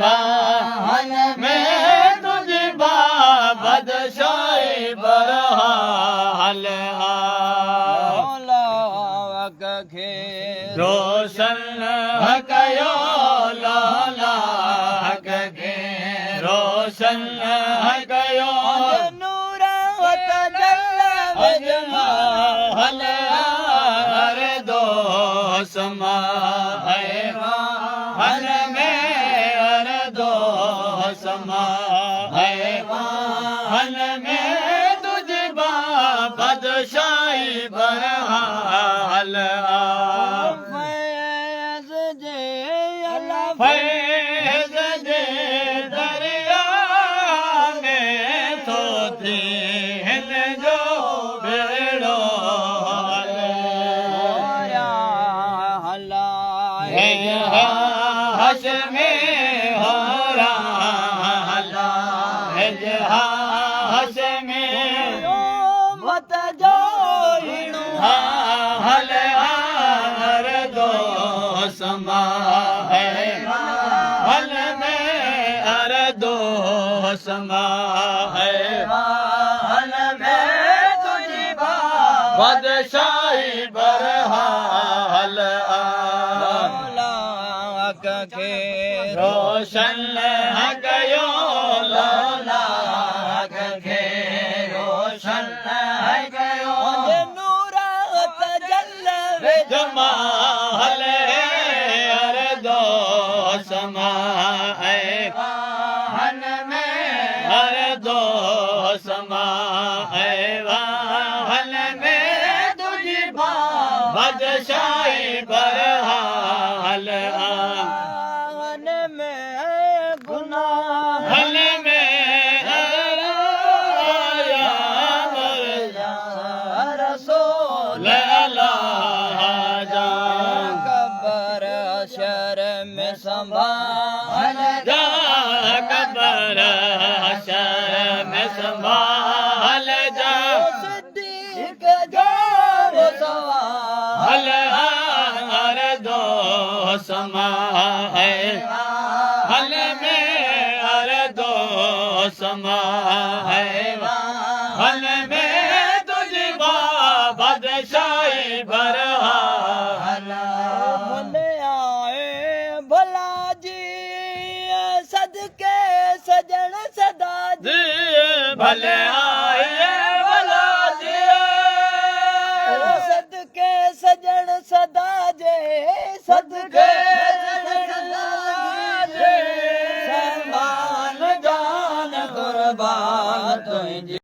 हन में तुझी बादशाही बरहाल खे रोशन कयो लाला हक खे रोशन कयो नूर हल हर दो समा हन में हर दो समा हन में तुझी बादशाही बरहाल फैज़ जे दरिया में थो थी हिन जो भेड़ो हश में होरा हश में मत जो हल हर दो समा हल में हर दो समा हल में तुझी बादशाही बरहाल खे रोशन कयो लाला खे रोशन कयो नूर जमा हल हर दो समा हन में हर दो समा हल में तुझी बादशाही बरहाल हल में रसूल अल्लाह जा कबर शर्म संभाल जा कबर शर्म संभाल जा सिद्दीक जो सवाल हर दो समा हल में हर दो समा हल में तुझी बादशाही बरहाल भले आए भला जी सदके सजन सदा जी भले आए भला जी सदके सजन सदा जे सदके समान जान कुर्बान तुझी